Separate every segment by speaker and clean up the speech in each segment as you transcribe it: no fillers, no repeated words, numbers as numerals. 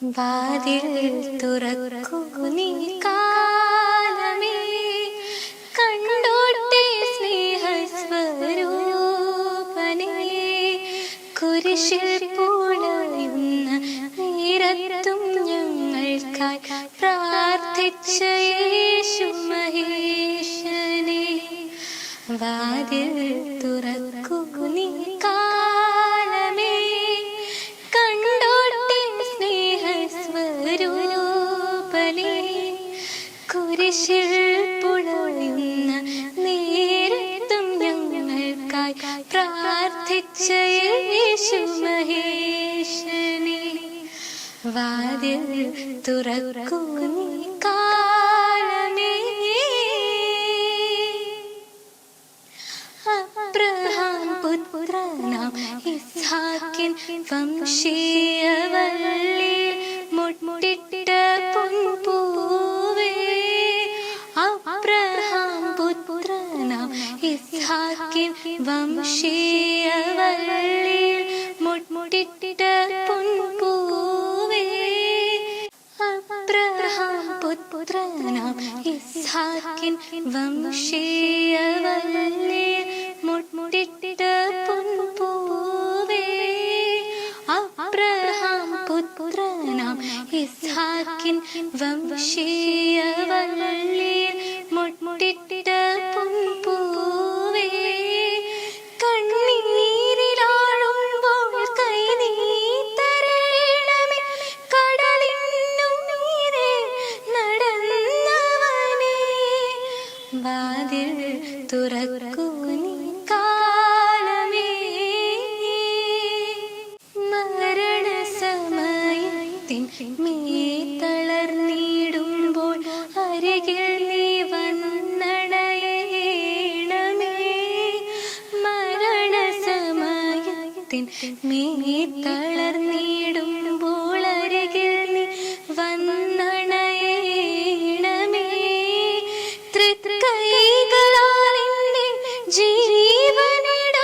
Speaker 1: വാതിൽ തുറക്കൂ നീ കാലമേ, കണ്ടോട്ടെ സ്നേഹസ്വരൂപനേ. കുരിശിൽ പുളയുന്ന നേരത്തും ഞങ്ങൾക്കായി പ്രാർത്ഥിച്ച യേശു മഹേശനേ. വാതിൽ തുറക്കൂ നീ കാലമേ, കണ്ടോട്ടെ സ്നേഹസ്വരൂപനേ. കുരിശിൽ പുളയുന്ന നേരത്തും ഞങ്ങൾക്കായി പ്രാർത്ഥിച്ച യേശു മഹേശനേ. വാതിൽ തുറക്കൂ നീ കാലമേ. അബ്രഹാം പുത്രനാം ഇസ്ഹാക്കിൻ വംശീയവള്ളിയിൽ മുട്ടിട്ട പൊൻപൂവേ. അബ്രഹാം പുത്രനാം ഇസ്ഹാക്കിൻ വംശീയവള്ളിയിൽ മുട്ടിട്ട പൊൻപൂവേ. അബ്രഹാം പുത്രനാം ഇസ്ഹാക്കിൻ വംശീയവള്ളിയിൽ മുട്ടിട്ട പൊൻപൂവേ. അബ്രഹാം പുത്രനാം ഇസ്ഹാക്കിൻ വംശീയവള്ളിയിൽ മുട്ടിട്ട പൊൻപൂവേ. കണ്ണീരിലാഴുമ്പോൾ കൈ നീ തരേണമേ, കടലിനു മീതെ നടന്നവനേ. വാതിൽ തുറക്കൂ നീ കാലമേ. മരണസമയത്തിൻ തളർന്നിടുമ്പോൾ അരികിൽ നീ വന്നണയേണമേ. മരണസമയത്തിൻ തളർന്നിടുമ്പോൾ അരികിൽ നീ വന്നണയേണമേ. തൃക്കൈകളാൽ എന്റെ ജീവനെടുത്തു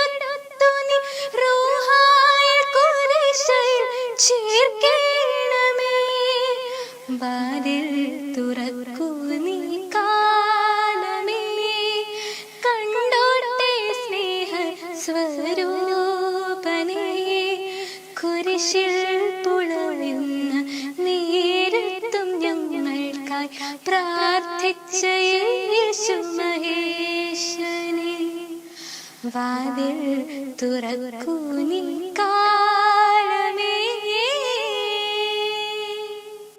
Speaker 1: നീ റൂഹായ കുരിശിൽ ചേർക്കണമേ. വാതിൽ തുറക്കൂ നീ കാലമേ, കണ്ടോട്ടെ സ്നേഹസ്വരൂപനേ. കുരിശിൽ പുളയുന്ന നേരത്തും ഞങ്ങൾക്കായി പ്രാർത്ഥിച്ച യേശു മഹേശനേ. വാതിൽ തുറക്കൂ നീ